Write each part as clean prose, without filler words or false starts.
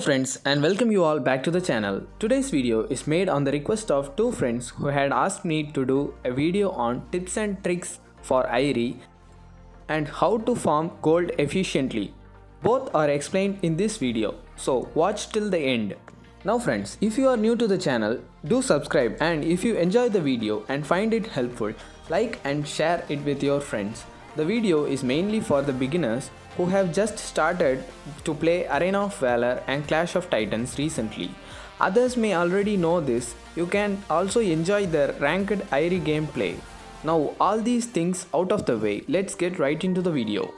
friends, and welcome you all back to the channel. Today's video is made on the request of two friends who had asked me to do a video on tips and tricks for Airi and how to farm gold efficiently. Both are explained in this video, so watch till the end. Now friends, if you are new to the channel, do subscribe, and if you enjoy the video and find it helpful, like and share it with your friends. The video is mainly for the beginners who have just started to play Arena of Valor and Clash of Titans recently. Others may already know this. You can also enjoy the ranked Airi gameplay. Now all these things out of the way, let's get right into the video.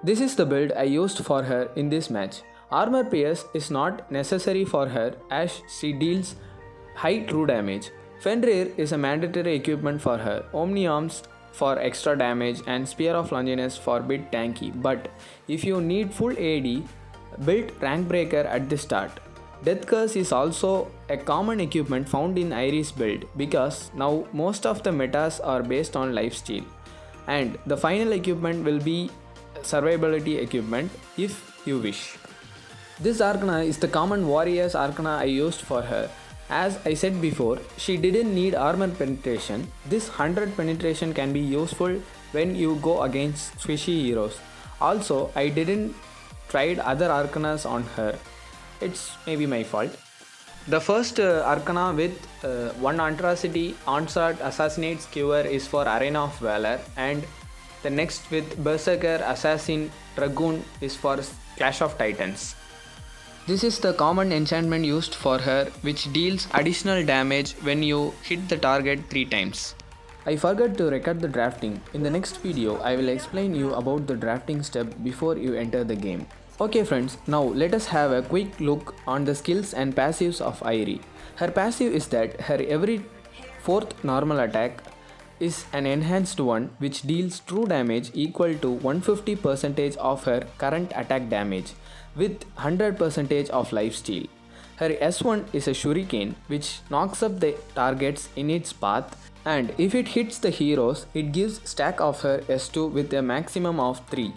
This is the build I used for her in this match. Armor pierce is not necessary for her as she deals high true damage. Fenrir is a mandatory equipment for her. Omni arms for extra damage and Spear of Longinus for bit tanky, but if you need full AD, build Rank Breaker at the start. Death Curse is also a common equipment found in Airi's build because now most of the metas are based on lifesteal, and the final equipment will be survivability equipment if you wish. This Arcana is the common warrior's Arcana I used for her. As I said before, she didn't need armor penetration. This 100 penetration can be useful when you go against squishy heroes. Also, I didn't tried other Arcanas on her. It's maybe my fault. The first Arcana with one atrocity, onslaught, assassinate, skewer is for Arena of Valor, and the next with Berserker, Assassin, Dragoon is for Clash of Titans. This is the common enchantment used for her, which deals additional damage when you hit the target 3 times. I forgot to record the drafting. In the next video, I will explain you about the drafting step before you enter the game. Okay friends, now let us have a quick look on the skills and passives of Airi. Her passive is that her every 4th normal attack is an enhanced one which deals true damage equal to 150% of her current attack damage with 100% of lifesteal. Her S1 is a shuriken which knocks up the targets in its path, and if it hits the heroes, it gives stack of her S2 with a maximum of 3.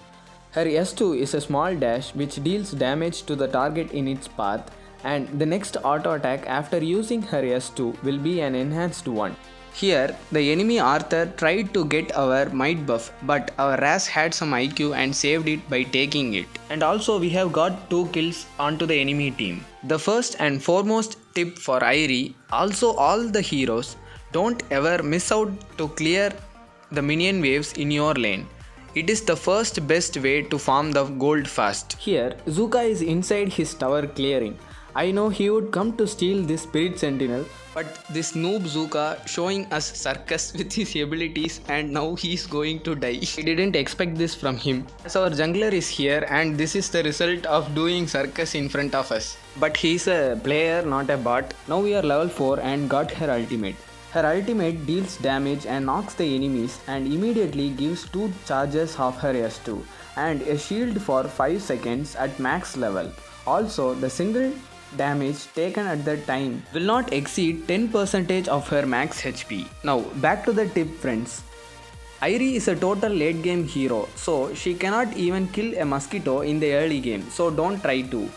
Her S2 is a small dash which deals damage to the target in its path, and the next auto attack after using her S2 will be an enhanced one. Here, the enemy Arthur tried to get our might buff, but our Raz had some IQ and saved it by taking it. And also we have got 2 kills onto the enemy team. The first and foremost tip for Airi, also all the heroes, don't ever miss out to clear the minion waves in your lane. It is the first best way to farm the gold fast. Here, Zuka is inside his tower clearing. I know he would come to steal this Spirit Sentinel, but this noob Zuka showing us circus with his abilities, and now he is going to die. We didn't expect this from him, as our jungler is here and this is the result of doing circus in front of us. But he is a player, not a bot. Now we are level 4 and got her ultimate. Her ultimate deals damage and knocks the enemies and immediately gives 2 charges of her S2 and a shield for 5 seconds at max level. Also, the single damage taken at that time will not exceed 10% of her max HP. Now back to the tip friends. Airi is a total late game hero, so she cannot even kill a mosquito in the early game, so don't try to.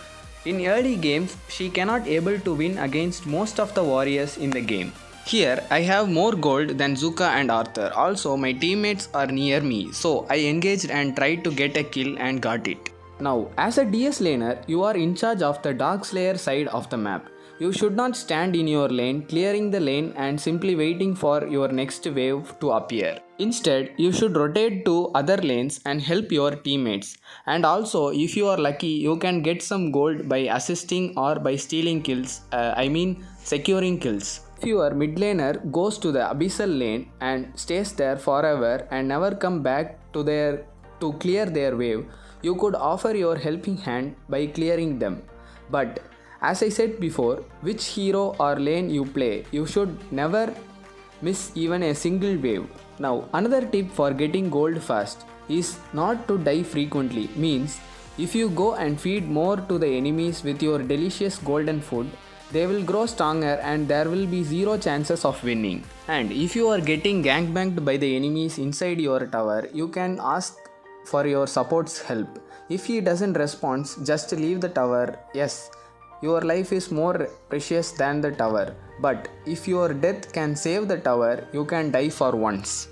In early games, she cannot able to win against most of the warriors in the game. Here I have more gold than Zuka and Arthur. Also my teammates are near me, so I engaged and tried to get a kill and got it. Now, as a DS laner, you are in charge of the Dark Slayer side of the map. You should not stand in your lane, clearing the lane and simply waiting for your next wave to appear. Instead, you should rotate to other lanes and help your teammates. And also, if you are lucky, you can get some gold by assisting or by stealing kills, securing kills. If your mid laner goes to the abyssal lane and stays there forever and never come back to clear their wave, you could offer your helping hand by clearing them. But as I said before, which hero or lane you play, you should never miss even a single wave. Now another tip for getting gold fast is not to die frequently. Means if you go and feed more to the enemies with your delicious golden food, they will grow stronger and there will be 0 chances of winning. And if you are getting gangbanged by the enemies inside your tower, you can ask for your support's help. If he doesn't respond, just leave the tower. Yes, your life is more precious than the tower. But if your death can save the tower, you can die for once.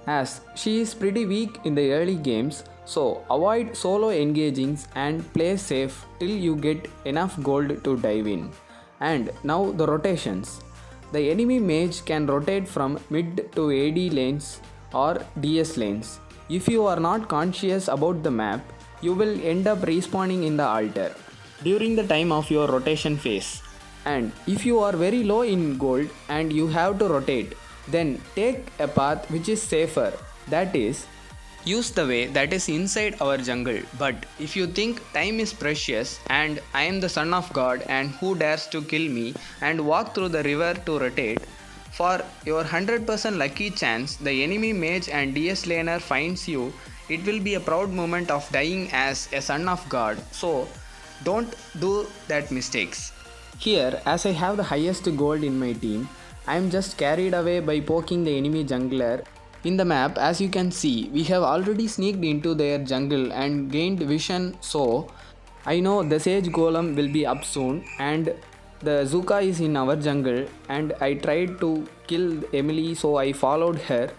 As she is pretty weak in the early games, so avoid solo engagings and play safe till you get enough gold to dive in. And now the rotations. The enemy mage can rotate from mid to AD lanes or DS lanes. If you are not conscious about the map, you will end up respawning in the altar during the time of your rotation phase. And if you are very low in gold and you have to rotate, then take a path which is safer, that is, use the way that is inside our jungle. But if you think time is precious and I am the son of God and who dares to kill me and walk through the river to rotate, for your 100% lucky chance the enemy mage and DS laner finds you, it will be a proud moment of dying as a son of God. So don't do that mistakes. Here, as I have the highest gold in my team, I am just carried away by poking the enemy jungler. In the map, as you can see, we have already sneaked into their jungle and gained vision, so I know the Sage Golem will be up soon and the Zuka is in our jungle, and I tried to kill Emily, so I followed her.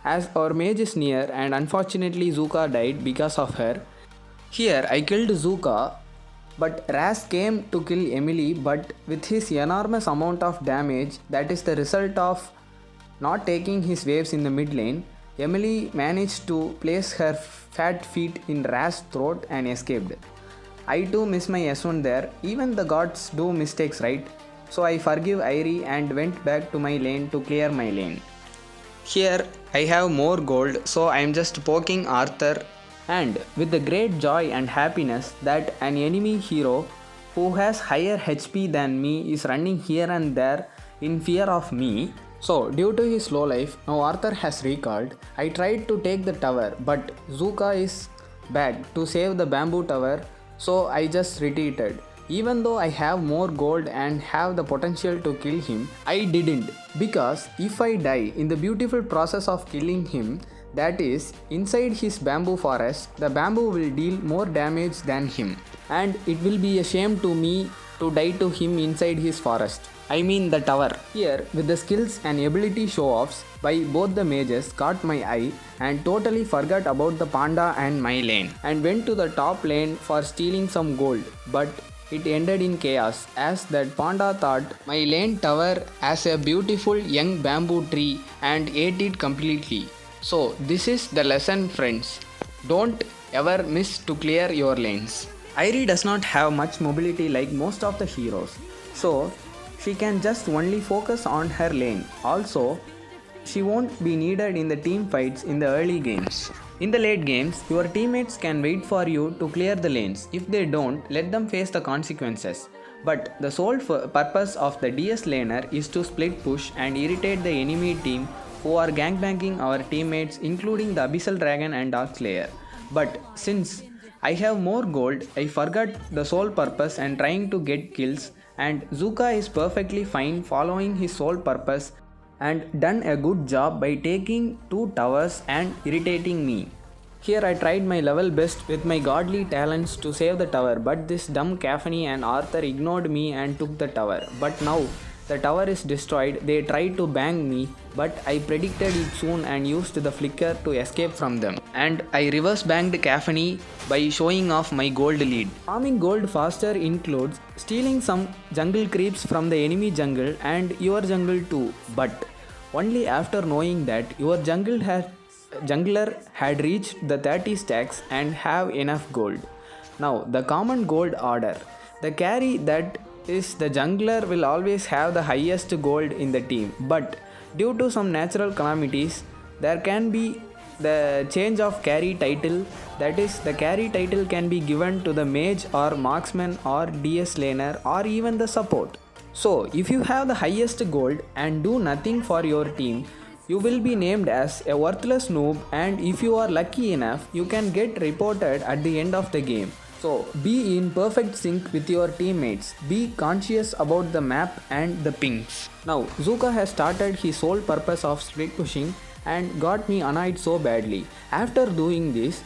As our mage is near and unfortunately Zuka died because of her. Here I killed Zuka, but Raz came to kill Emily, but with his enormous amount of damage, that is the result of not taking his waves in the mid lane, Emily managed to place her fat feet in Raz's throat and escaped. I too miss my S1 there. Even the gods do mistakes, right? So I forgive Airi and went back to my lane to clear my lane. Here I have more gold, so I am just poking Arthur, and with the great joy and happiness that an enemy hero who has higher HP than me is running here and there in fear of me. So due to his low life, now Arthur has recalled. I tried to take the tower, but Zuka is back to save the bamboo tower, so I just retreated. Even though I have more gold and have the potential to kill him, I didn't, because if I die in the beautiful process of killing him, that is, inside his bamboo forest, the bamboo will deal more damage than him, and it will be a shame to me to die to him inside his forest. I mean the tower. Here, with the skills and ability show-offs by both the mages caught my eye and totally forgot about the panda and my lane, and went to the top lane for stealing some gold, but it ended in chaos as that panda thought my lane tower as a beautiful young bamboo tree and ate it completely. So this is the lesson, friends. Don't ever miss to clear your lanes. Airi does not have much mobility like most of the heroes, so she can just only focus on her lane. Also, she won't be needed in the team fights in the early games. In the late games, your teammates can wait for you to clear the lanes. If they don't, let them face the consequences. But the sole purpose of the DS laner is to split push and irritate the enemy team who are gangbanging our teammates, including the Abyssal Dragon and Dark Slayer. But since I have more gold, I forgot the sole purpose and trying to get kills, and Zuka is perfectly fine following his sole purpose and done a good job by taking 2 towers and irritating me. Here I tried my level best with my godly talents to save the tower, but this dumb Caffney and Arthur ignored me and took the tower. But now the tower is destroyed. They tried to bang me, but I predicted it soon and used the flicker to escape from them. And I reverse banged Caffney by showing off my gold lead. Farming gold faster includes stealing some jungle creeps from the enemy jungle and your jungle too, but only after knowing that your jungler had reached the 30 stacks and have enough gold. Now the common gold order. The carry that is the jungler will always have the highest gold in the team, but due to some natural calamities there can be the change of carry title, that is the carry title can be given to the mage or marksman or DS laner or even the support. So if you have the highest gold and do nothing for your team, you will be named as a worthless noob, and if you are lucky enough you can get reported at the end of the game. So be in perfect sync with your teammates. Be conscious about the map and the pings. Now Zuka has started his sole purpose of split pushing and got me annoyed so badly. After doing this,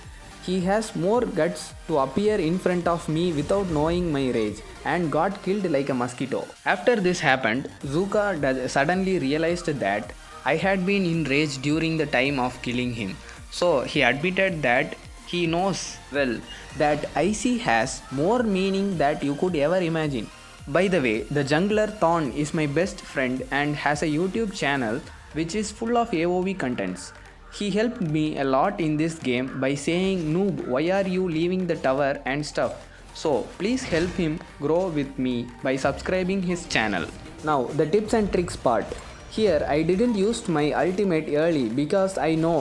He has more guts to appear in front of me without knowing my rage and got killed like a mosquito. After this happened, Zuka suddenly realized that I had been in rage during the time of killing him. So he admitted that he knows well that IC has more meaning that you could ever imagine. By the way, the jungler Thorn is my best friend and has a YouTube channel which is full of AoV contents. He helped me a lot in this game by saying, "Noob, why are you leaving the tower and stuff?" So please help him grow with me by subscribing his channel. Now the tips and tricks part. Here I didn't use my ultimate early because I know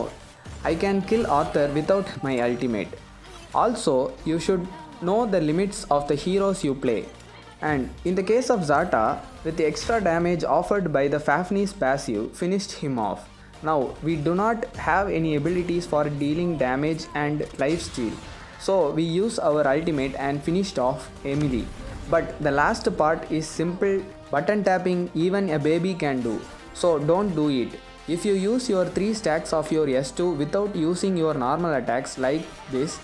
I can kill Arthur without my ultimate. Also, you should know the limits of the heroes you play. And in the case of Zata, with the extra damage offered by the Fafnir's passive, finished him off. Now, we do not have any abilities for dealing damage and lifesteal, so we use our ultimate and finished off Emily. But the last part is simple button tapping even a baby can do, so don't do it. If you use your 3 stacks of your S2 without using your normal attacks like this,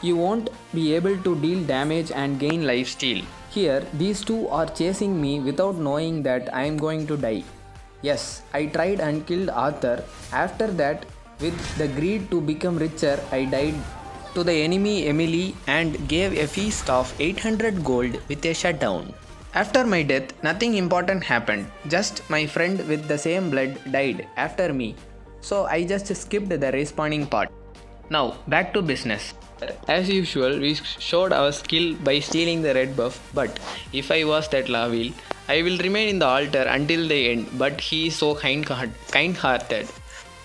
you won't be able to deal damage and gain lifesteal. Here, these two are chasing me without knowing that I am going to die. Yes, I tried and killed Arthur. After that, with the greed to become richer, I died to the enemy Emily and gave a feast of 800 gold with a shutdown. After my death, nothing important happened. Just my friend with the same blood died after me. So I just skipped the respawning part. Now, back to business. As usual, we showed our skill by stealing the red buff, but if I was that Lavil, I will remain in the altar until the end, but he is so kind-hearted.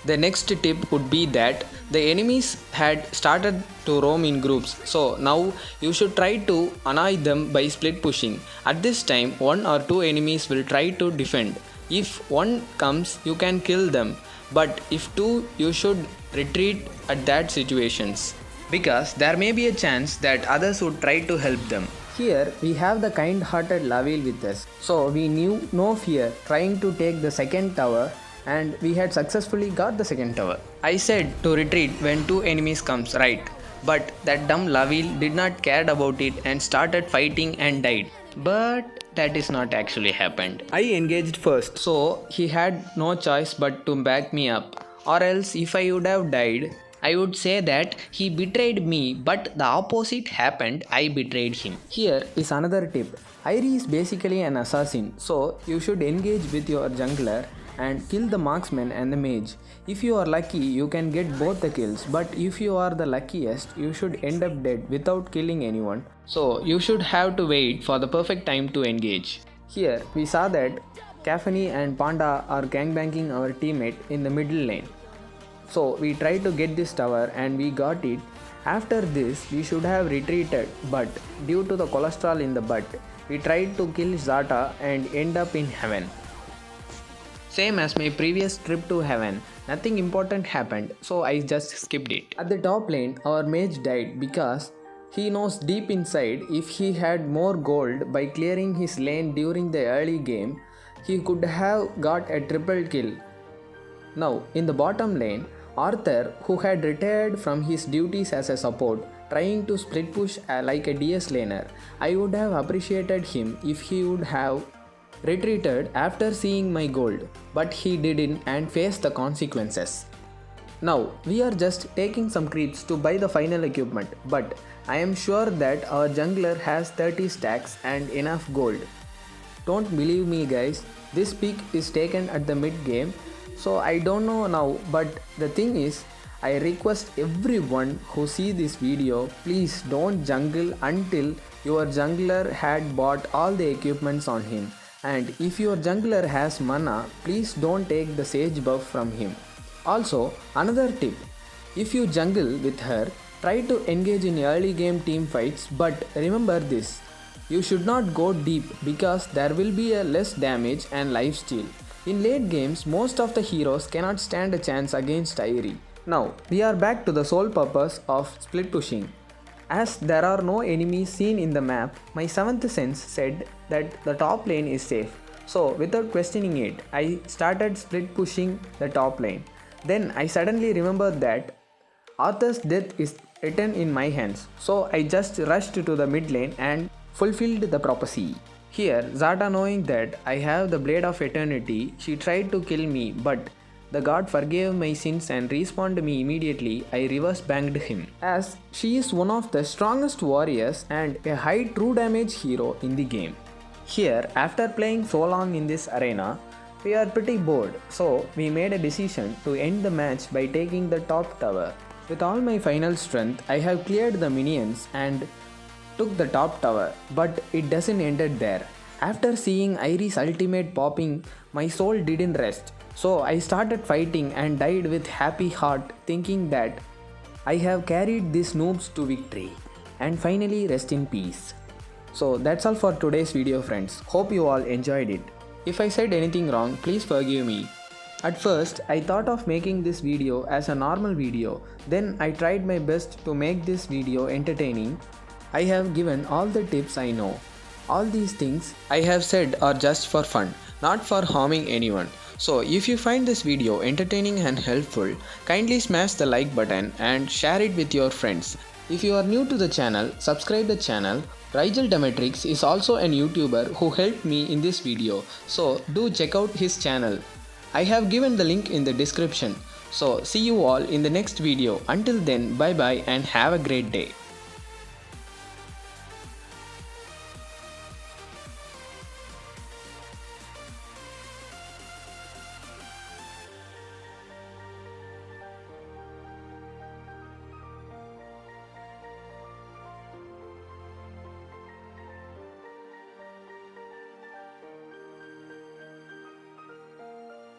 The next tip would be that the enemies had started to roam in groups, so now you should try to annoy them by split pushing. At this time, 1 or 2 enemies will try to defend. If 1 comes, you can kill them, but if 2, you should retreat at that situations, because there may be a chance that others would try to help them. Here we have the kind-hearted Lavil with us, so we knew no fear trying to take the second tower, and we had successfully got the second tower. I said to retreat when 2 enemies comes, right? But that dumb Lavil did not care about it and started fighting and died. But that is not actually happened. I engaged first, so he had no choice but to back me up. Or else if I would have died, I would say that he betrayed me, but the opposite happened, I betrayed him. Here is another tip. Airi is basically an assassin, so you should engage with your jungler and kill the marksman and the mage. If you are lucky, you can get both the kills, but if you are the luckiest, you should end up dead without killing anyone. So you should have to wait for the perfect time to engage. Here we saw that Cafani and Panda are gangbanking our teammate in the middle lane. So we tried to get this tower and we got it. After this we should have retreated, but due to the cholesterol in the butt, we tried to kill Zata and end up in heaven. Same as my previous trip to heaven, nothing important happened, so I just skipped it. At the top lane, our mage died because he knows deep inside if he had more gold by clearing his lane during the early game, he could have got a triple kill. Now, in the bottom lane, Arthur, who had retired from his duties as a support, trying to split push like a DS laner, I would have appreciated him if he would have retreated after seeing my gold, but he didn't and faced the consequences. Now, we are just taking some creeps to buy the final equipment, but I am sure that our jungler has 30 stacks and enough gold. Don't believe me guys, this pick is taken at the mid game, so I don't know now, but the thing is, I request everyone who see this video, please don't jungle until your jungler had bought all the equipments on him. And if your jungler has mana, please don't take the sage buff from him. Also, another tip, if you jungle with her, try to engage in early game team fights, but remember this, you should not go deep because there will be a less damage and lifesteal. In late games, most of the heroes cannot stand a chance against Airi. Now, we are back to the sole purpose of split pushing. As there are no enemies seen in the map, my 7th sense said that the top lane is safe. So, without questioning it, I started split pushing the top lane. Then I suddenly remembered that Arthur's death is written in my hands, so I just rushed to the mid lane and fulfilled the prophecy. Here, Zata, knowing that I have the Blade of Eternity, she tried to kill me, but the god forgave my sins and respawned me immediately. I reverse banged him, as she is one of the strongest warriors and a high true damage hero in the game. Here, after playing so long in this arena, we are pretty bored, so we made a decision to end the match by taking the top tower. With all my final strength, I have cleared the minions and took the top tower, but it doesn't end there. After seeing Airi's ultimate popping, my soul didn't rest. So I started fighting and died with happy heart, thinking that I have carried these noobs to victory. And finally, rest in peace. So that's all for today's video, friends. Hope you all enjoyed it. If I said anything wrong, please forgive me. At first, I thought of making this video as a normal video. Then I tried my best to make this video entertaining. I have given all the tips I know. All these things I have said are just for fun, not for harming anyone. So if you find this video entertaining and helpful, kindly smash the like button and share it with your friends. If you are new to the channel, subscribe the channel. Rigel Demetrix is also an YouTuber who helped me in this video, so do check out his channel. I have given the link in the description. So see you all in the next video. Until then, bye bye and have a great day.